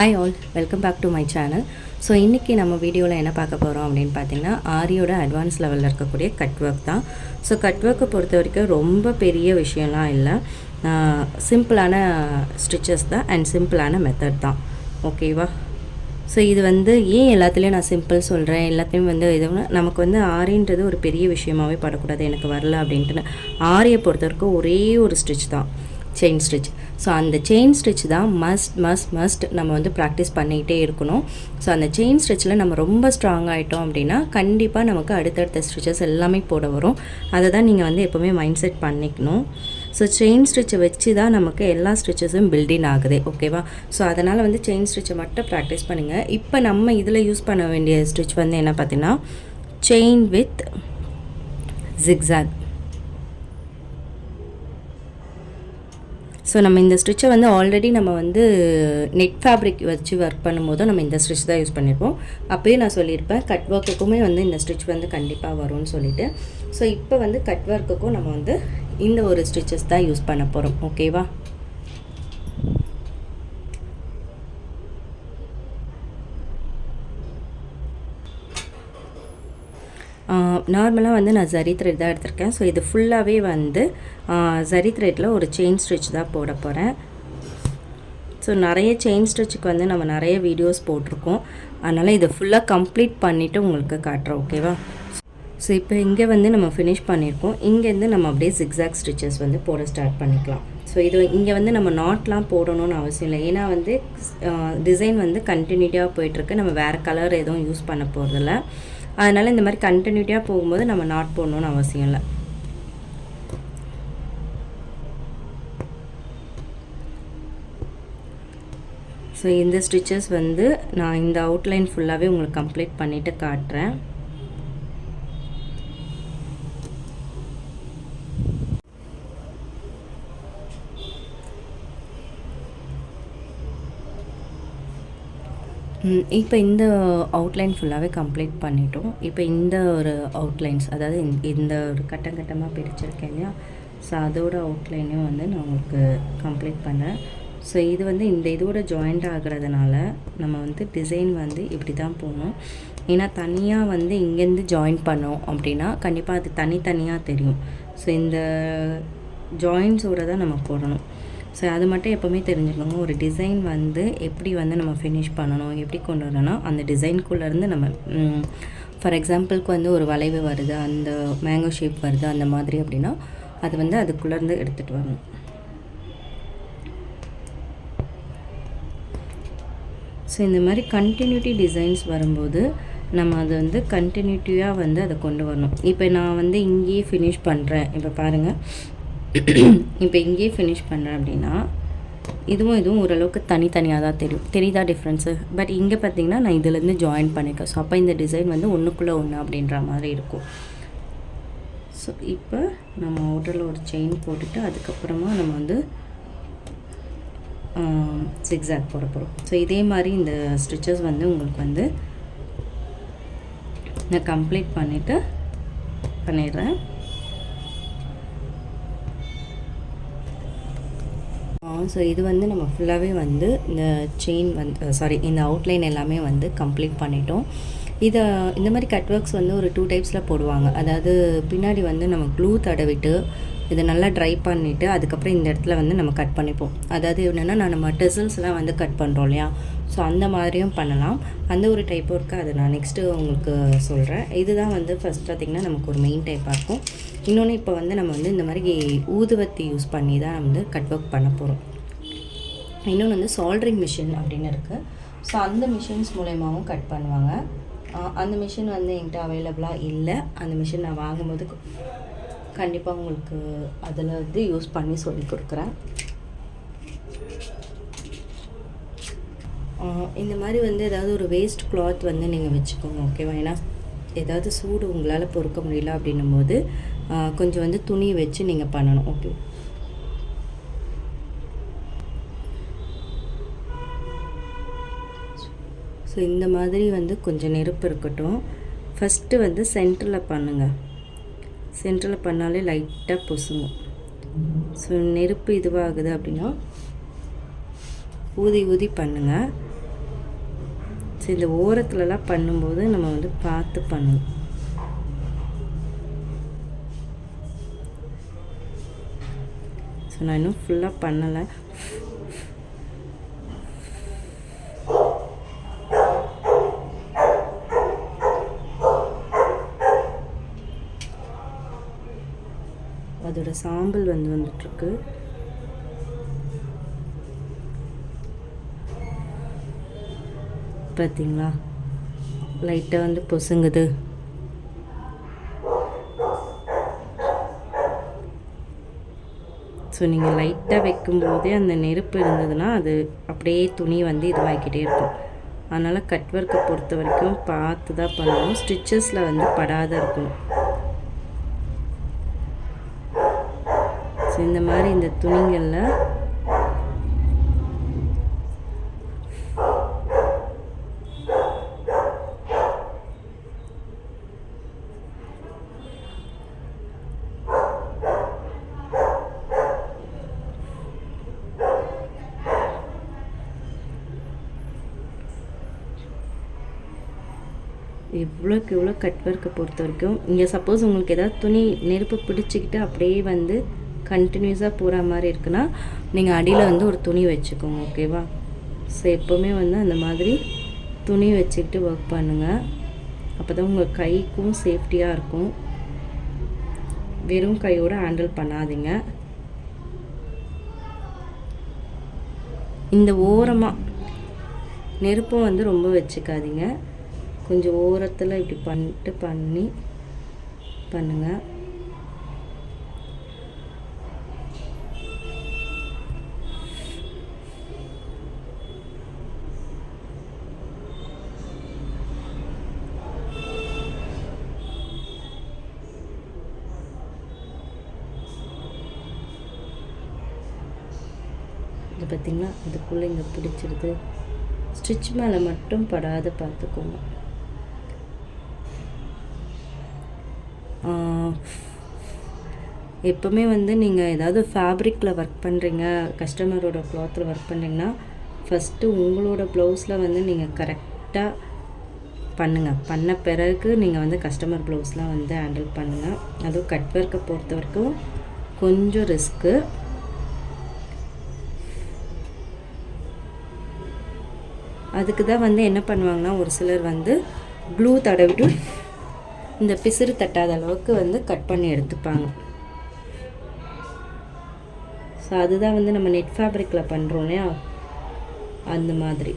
Hi all, welcome back to my channel. So இன்றைக்கி நம்ம வீடியோவில் என்ன பார்க்க போகிறோம் அப்படின்னு பார்த்தீங்கன்னா, ஆரியோட அட்வான்ஸ் லெவலில் இருக்கக்கூடிய கட் ஒர்க் தான். ஸோ கட் ஒர்க்கை பொறுத்த வரைக்கும் ரொம்ப பெரிய விஷயம்லாம் இல்லை, சிம்பிளான ஸ்டிச்சஸ் தான் அண்ட் சிம்பிளான மெத்தட் தான். ஓகேவா? ஸோ இது ஏன் எல்லாத்துலேயும் நான் சிம்பிள் சொல்கிறேன், எல்லாத்தையும் இது நமக்கு ஆரின்றது ஒரு பெரிய விஷயமாகவே படக்கூடாது, எனக்கு வரல அப்படின்ட்டு. ஆரியை பொறுத்த வரைக்கும் ஒரே ஒரு ஸ்டிச் தான், செயின் ஸ்டிச். ஸோ அந்த செயின் ஸ்டிச் தான் மஸ்ட் நம்ம ப்ராக்டிஸ் பண்ணிகிட்டே இருக்கணும். ஸோ அந்த செயின் ஸ்டிச்சில் நம்ம ரொம்ப ஸ்ட்ராங் ஆகிட்டோம் அப்படின்னா கண்டிப்பாக நமக்கு அடுத்தடுத்த ஸ்டிச்சஸ் எல்லாமே போட வரும். அதை தான் நீங்கள் எப்போவுமே மைண்ட் செட் பண்ணிக்கணும். ஸோ செயின் ஸ்டிச்சை வச்சு தான் நமக்கு எல்லா ஸ்டிச்சஸும் பில்டிங் ஆகுது. ஓகேவா? ஸோ அதனால் செயின் ஸ்டிச்சை மட்டும் ப்ராக்டிஸ் பண்ணுங்கள். இப்போ நம்ம இதில் யூஸ் பண்ண வேண்டிய ஸ்டிச் என்ன பார்த்தீங்கன்னா, செயின் வித் ஜிக்ஸாக். ஸோ நம்ம இந்த ஸ்டிச்சை ஆல்ரெடி நம்ம நெட் ஃபேப்ரிக் வச்சு ஒர்க் பண்ணும்போது நம்ம இந்த ஸ்டிச் தான் யூஸ் பண்ணியிருப்போம். அப்போயே நான் சொல்லியிருப்பேன் கட் ஒர்க்குக்குமே இந்த ஸ்டிச் கண்டிப்பாக வரும்னு சொல்லிட்டு. ஸோ இப்போ கட் ஒர்க்குக்கும் நம்ம இந்த ஒரு ஸ்டிச்சஸ் தான் யூஸ் பண்ண போகிறோம். ஓகேவா? நார்மலாக நான் ஜரி த்ரெட் தான் எடுத்திருக்கேன். ஸோ இது ஃபுல்லாகவே ஜரி த்ரெட்டில் ஒரு செயின் ஸ்டிச் தான் போட போகிறேன். ஸோ நிறைய செயின் ஸ்டிச்சுக்கு நம்ம நிறைய வீடியோஸ் போட்டிருக்கோம். அதனால் இதை ஃபுல்லாக கம்ப்ளீட் பண்ணிவிட்டு உங்களுக்கு காட்டுறோம். ஓகேவா? ஸோ இப்போ இங்கே நம்ம ஃபினிஷ் பண்ணியிருக்கோம். இங்கேருந்து நம்ம அப்படியே ஜிக்ஸாக் ஸ்டிச்சஸ் போட ஸ்டார்ட் பண்ணிக்கலாம். ஸோ இது இங்கே நம்ம நாட்லாம் போடணும்னு அவசியம் இல்லை. ஏன்னா டிசைன் கண்டினியூட்டியாக போயிட்டுருக்கு. நம்ம வேறு கலர் எதுவும் யூஸ் பண்ண போகிறதில்ல. அதனால் இந்த மாதிரி கண்டினியூட்டியாக போகும்போது நம்ம நாட் போடணும்னு அவசியம் இல்லை. ஸோ இந்த ஸ்டிச்சஸ் நான் இந்த அவுட்லைன் ஃபுல்லாகவே உங்களுக்கு கம்ப்ளீட் பண்ணிவிட்டு காட்டுறேன். இப்போ இந்த அவுட்லைன் ஃபுல்லாகவே கம்ப்ளீட் பண்ணிட்டோம். இப்போ இந்த ஒரு அவுட்லைன்ஸ், அதாவது இந்த ஒரு கட்டமாக பிரிச்சிருக்கேன் இல்லையா, ஸோ அதோட அவுட்லைனையும் நான் உங்களுக்கு கம்ப்ளீட் பண்ணேன். ஸோ இது இந்த இதோட ஜாயிண்ட் ஆகிறதுனால நம்ம டிசைன் இப்படி தான் போகணும். ஏன்னா தனியாக இங்கேருந்து ஜாயின் பண்ணோம் அப்படின்னா கண்டிப்பாக அது தனித்தனியாக தெரியும். ஸோ இந்த ஜாயின்ஸோடு தான் நம்ம போடணும். ஸோ அது மட்டும் எப்போவுமே தெரிஞ்சுக்கோங்க. ஒரு டிசைன் எப்படி நம்ம ஃபினிஷ் பண்ணணும், எப்படி கொண்டு வரணும்னா அந்த டிசைனுக்குள்ளேருந்து நம்ம ஃபார் எக்ஸாம்பிளுக்கு ஒரு வளைவு வருது, அந்த மேங்கோ ஷேப் வருது அந்த மாதிரி அப்படின்னா அது அதுக்குள்ளேருந்து எடுத்துகிட்டு வரணும். ஸோ இந்த மாதிரி கண்டினியூட்டி டிசைன்ஸ் வரும்போது நம்ம அது கண்டினியூட்டியாக அதை கொண்டு வரணும். இப்போ நான் இங்கேயே ஃபினிஷ் பண்ணுறேன். இப்போ பாருங்கள், இப்போ இங்கேயே ஃபினிஷ் பண்ணுறேன் அப்படின்னா இதுவும் ஓரளவுக்கு தனித்தனியாக தான் தெரியுதா டிஃப்ரென்ஸு? பட் இங்கே பார்த்திங்கன்னா நான் இதிலேருந்து ஜாயின் பண்ணியிருக்கேன். ஸோ அப்போ இந்த டிசைன் ஒன்றுக்குள்ளே ஒன்று அப்படின்ற மாதிரி இருக்கும். ஸோ இப்போ நம்ம அவுட்டரில் ஒரு செயின் போட்டுட்டு அதுக்கப்புறமா நம்ம ஜிக்ஸாக் போட போகிறோம். ஸோ இதே மாதிரி இந்த ஸ்டிச்சஸ் உங்களுக்கு நான் கம்ப்ளீட் பண்ணிடுறேன். ஸோ இது நம்ம ஃபுல்லாகவே இந்த செயின் இந்த அவுட்லைன் எல்லாமே கம்ப்ளீட் பண்ணிட்டோம். இந்த மாதிரி கட் ஒர்க்ஸ் ஒரு 2 டைப்ஸில் போடுவாங்க. அதாவது பின்னாடி நம்ம க்ளூ தடவிட்டு இதை நல்லா ட்ரை பண்ணிவிட்டு அதுக்கப்புறம் இந்த இடத்துல நம்ம கட் பண்ணிப்போம். அதாவது என்னென்னா நம்ம டெசல்ஸ்லாம் கட் பண்ணுறோம் இல்லையா, ஸோ அந்த மாதிரியும் பண்ணலாம். அந்த ஒரு டைப்பும் இருக்குது, அது நான் நெக்ஸ்ட்டு உங்களுக்கு சொல்கிறேன். இதுதான் ஃபஸ்ட் பார்த்திங்கன்னா நமக்கு ஒரு மெயின் டைப்பாக இருக்கும். இன்னொன்று இப்போ நம்ம இந்த மாதிரி ஊதுவத்தி யூஸ் பண்ணி தான் கட் ஒர்க் பண்ண போகிறோம். இன்னொன்று சால்ட்ரிங் மிஷின் அப்படின்னு இருக்குது. ஸோ அந்த மிஷின்ஸ் மூலயமாவும் கட் பண்ணுவாங்க. அந்த மிஷின் என்கிட்ட அவைலபிளாக இல்லை. அந்த மிஷின் நான் வாங்கும்போது கண்டிப்பாக உங்களுக்கு அதில் யூஸ் பண்ணி சொல்லி கொடுக்குறேன். இந்த மாதிரி ஏதாவது ஒரு வேஸ்ட் கிளாத் நீங்கள் வச்சுக்கோங்க. ஓகேவா? ஏன்னா ஏதாவது சூடு உங்களால் பொறுக்க முடியல அப்படின்னும் போது கொஞ்சம் துணி வச்சு நீங்கள் பண்ணணும். ஓகே? ஸோ இந்த மாதிரி கொஞ்சம் நெருப்பு இருக்கட்டும். ஃபஸ்ட்டு சென்டரில் பண்ணுங்கள். சென்டரில் பண்ணாலே லைட்டாக பொசுங்கும். ஸோ நெருப்பு இதுவாகுது அப்படின்னா ஊதி ஊதி பண்ணுங்கள். ஸோ இந்த ஓரத்துலலாம் பண்ணும்போது நம்ம வந்து பார்த்து பண்ணணும். ஸோ நான் இன்னும் ஃபுல்லாக பண்ணலை. அதோட சாம்பல் வந்துட்டுருக்கு. பார்த்தீங்களா, லைட்டாக வந்து பொசுங்குது. ஸோ நீங்கள் லைட்டாக வைக்கும்போதே அந்த நெருப்பு இருந்ததுன்னா அது அப்படியே துணி வந்து இதுவாகிக்கிட்டே இருக்கும். அதனால் கட் ஒர்க்கை பொறுத்த வரைக்கும் பார்த்து தான் பண்ணணும். ஸ்டிச்சஸில் வந்து படாத இருக்கணும். ஸோ இந்த மாதிரி இந்த துணிகளில் எவ்வளோக்கு எவ்வளோ கட் ஒர்க்கை பொறுத்த வரைக்கும், இங்கே சப்போஸ் உங்களுக்கு ஏதாவது துணி நெருப்பு பிடிச்சிக்கிட்டு அப்படியே வந்து கண்டினியூஸாக போகிற மாதிரி இருக்குன்னா நீங்கள் அடியில் வந்து ஒரு துணி வச்சுக்கோங்க. ஓகேவா? ஸோ எப்போவுமே வந்து அந்த மாதிரி துணி வச்சுக்கிட்டு ஒர்க் பண்ணுங்கள். அப்போ தான் உங்கள் கைக்கும் சேஃப்டியாக இருக்கும். வெறும் கையோடு ஹேண்டில் பண்ணாதீங்க. இந்த ஓரமாக நெருப்பும் வந்து ரொம்ப வச்சுக்காதீங்க. கொஞ்சம் ஓரத்தில் இப்படி பண்ணி பண்ணுங்கள். இது பார்த்திங்கன்னா அதுக்குள்ளே இங்கே பிடிச்சிருது. ஸ்டிச் மேலே மட்டும் படாத பார்த்துக்கோங்க. எப்போவுமே வந்து நீங்கள் ஏதாவது ஃபேப்ரிக்கில் ஒர்க் பண்ணுறீங்க, கஸ்டமரோட க்ளாத்தில் ஒர்க் பண்ணுறீங்கன்னா ஃபஸ்ட்டு உங்களோட ப்ளவுஸில் வந்து நீங்கள் கரெக்டாக பண்ணுங்கள். பண்ண பிறகு நீங்கள் வந்து கஸ்டமர் ப்ளவுஸ்லாம் வந்து ஹேண்டில் பண்ணுங்கள். அதுவும் கட் ஒர்க்கை பொறுத்த வரைக்கும் கொஞ்சம் ரிஸ்க்கு. அதுக்கு தான் வந்து என்ன பண்ணுவாங்கன்னா, ஒரு சிலர் வந்து க்ளூ தடவிட்டு இந்த பிசிறு தட்டாத அளவுக்கு வந்து கட் பண்ணி எடுத்துப்பாங்க. ஸோ அதுதான் வந்து நம்ம நெட் ஃபேப்ரிக்கில் பண்ணுறோம் இல்லையா, அந்த மாதிரி.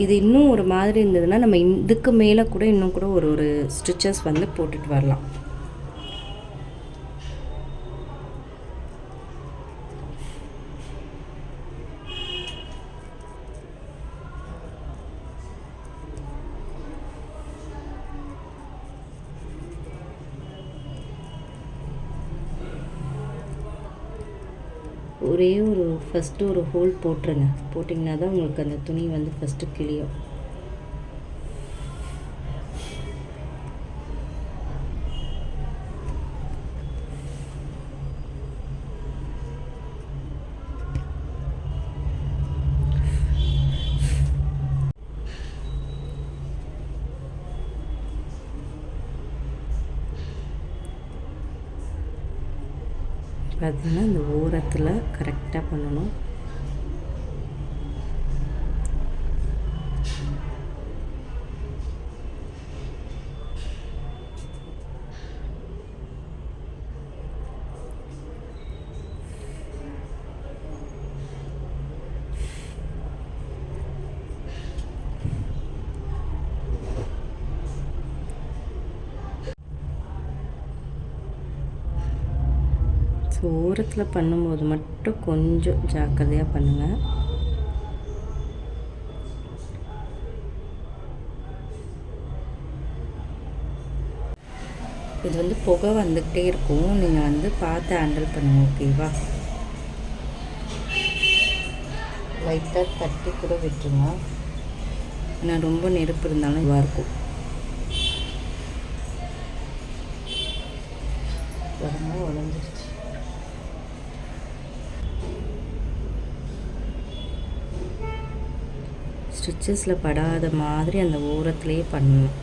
இது இன்னும் ஒரு மாதிரி இருந்ததுன்னா நம்ம இதுக்கு மேலே கூட இன்னும் கூட ஒரு ஸ்டிச்சஸ் வந்து போட்டுட்டு வரலாம். ஒரே ஃபஸ்ட்டு ஒரு ஹோல் போட்டுருங்க. போட்டிங்கன்னா தான் உங்களுக்கு அந்த துணி வந்து ஃபஸ்ட்டு கிளியும். பார்த்தீங்கன்னா இந்த ஓரத்தில் கரெக்டாக பண்ணணும். ஓரத்தில் பண்ணும்போது மட்டும் கொஞ்சம் ஜாக்கிரதையாக பண்ணுங்கள். இது வந்து புகை வந்துக்கிட்டே இருக்கும், நீங்கள் வந்து பார்த்து ஹேண்டில் பண்ணுங்கள். ஓகேவா? லைட்டாக தட்டி கூட விட்டுருங்க, ஏன்னா ரொம்ப நெருப்பு இருந்தாலும் இதுவாக இருக்கும். உடஞ்சிருச்சு. ஸ்டிச்சஸில் படாத மாதிரி அந்த ஓரத்துலேயே பண்ணணும்.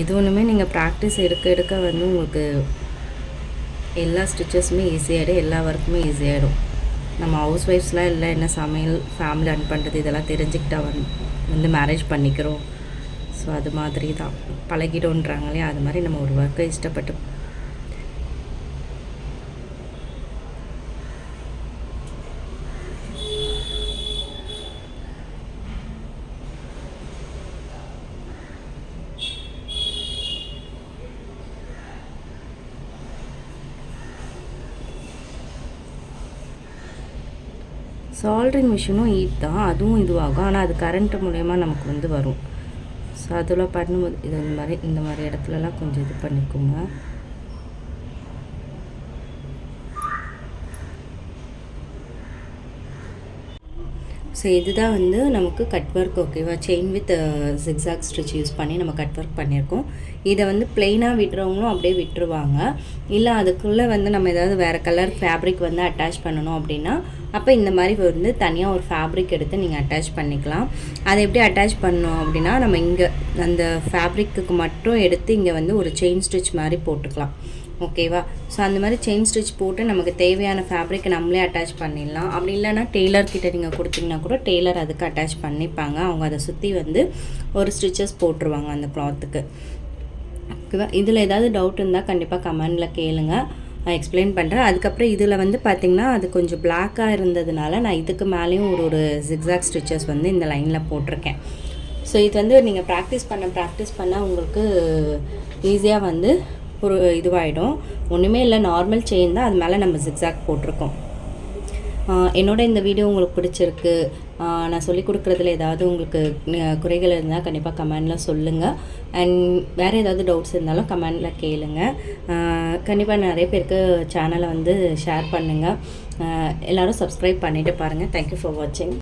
இது ஒன்றுமே நீங்கள் ப்ராக்டிஸ் எடுக்க வந்து உங்களுக்கு எல்லா ஸ்டிச்சஸுமே ஈஸியாகிடும், எல்லா ஒர்க்குமே ஈஸியாகிடும். நம்ம ஹவுஸ் ஒய்ஃப்ஸ்லாம் இல்லை என்ன சமையல் ஃபேமிலி ரன் பண்ணுறது இதெல்லாம் தெரிஞ்சுக்கிட்டா வந்து மேரேஜ் பண்ணிக்கிறோம். ஸோ அது மாதிரி தான் பழகிட்டோன்றாங்களே, அது மாதிரி நம்ம ஒரு ஒர்க்கை இஷ்டப்பட்டு சால்ட்ரிங் மிஷினும் ஹீட் தான், அதுவும் இதுவாகும். ஆனால் அது கரண்ட் மூலயமா நமக்கு வந்து வரும். ஸோ அதில் பண்ணும்போது இது இந்த மாதிரி இடத்துலலாம் கொஞ்சம் இது பண்ணிக்கோங்க. ஸோ இதுதான் வந்து நமக்கு கட் ஒர்க். ஓகேவா? Chain with zigzag stitch use பண்ணி நம்ம கட் ஒர்க் பண்ணியிருக்கோம். இதை வந்து பிளெயினாக விடுறவங்களும் அப்படியே விட்டுருவாங்க. இல்லை அதுக்குள்ளே வந்து நம்ம ஏதாவது வேறு கலர் ஃபேப்ரிக் வந்து அட்டாச் பண்ணணும் அப்படின்னா அப்போ இந்த மாதிரி வந்து தனியாக ஒரு ஃபேப்ரிக் எடுத்து நீங்கள் அட்டாச் பண்ணிக்கலாம். அதை எப்படி அட்டாச் பண்ணணும் அப்படின்னா, நம்ம இங்கே அந்த ஃபேப்ரிக்கு மட்டும் எடுத்து இங்கே வந்து ஒரு செயின் ஸ்டிச் மாதிரி போட்டுக்கலாம். ஓகேவா? ஸோ அந்த மாதிரி செயின் ஸ்டிச் போட்டு நமக்கு தேவையான ஃபேப்ரிக் நம்மளே அட்டாச் பண்ணிடலாம். அப்படி இல்லைன்னா டெய்லர்கிட்ட நீங்கள் கொடுத்தீங்கன்னா கூட டெய்லர் அதுக்கு அட்டாச் பண்ணிப்பாங்க. அவங்க அதை சுற்றி வந்து ஒரு ஸ்டிச்சஸ் போட்டுருவாங்க அந்த கிளாத்துக்கு. ஓகேவா? இதில் ஏதாவது டவுட் இருந்தால் கண்டிப்பாக கமெண்டில் கேளுங்க, நான் எக்ஸ்பிளைன் பண்ணுறேன். அதுக்கப்புறம் இதில் வந்து பார்த்திங்கன்னா அது கொஞ்சம் பிளாக்காக இருந்ததுனால நான் இதுக்கு மேலேயும் ஒரு ஜிக்ஸாக் ஸ்டிச்சஸ் வந்து இந்த லைனில் போட்டிருக்கேன். ஸோ இது வந்து நீங்கள் ப்ராக்டிஸ் பண்ண உங்களுக்கு ஈஸியாக வந்து ஒரு இதுவாகிடும். ஒன்றுமே இல்லை, நார்மல் செயின் தான், அது மேலே நம்ம ஜிக்ஸாக் போட்டிருக்கோம். என்னோட இந்த வீடியோ உங்களுக்கு பிடிச்சிருக்கு, நான் சொல்லிக் கொடுக்குறதுல ஏதாவது உங்களுக்கு குறைகள் இருந்தால் கண்டிப்பாக கமெண்டில் சொல்லுங்கள். அண்ட் வேறு ஏதாவது டவுட்ஸ் இருந்தாலும் கமெண்டில் கேளுங்கள். கண்டிப்பாக நிறைய பேருக்கு சேனலை வந்து ஷேர் பண்ணுங்கள். எல்லோரும் சப்ஸ்கிரைப் பண்ணிவிட்டு பாருங்கள். தேங்க்யூ ஃபார் வாட்சிங்.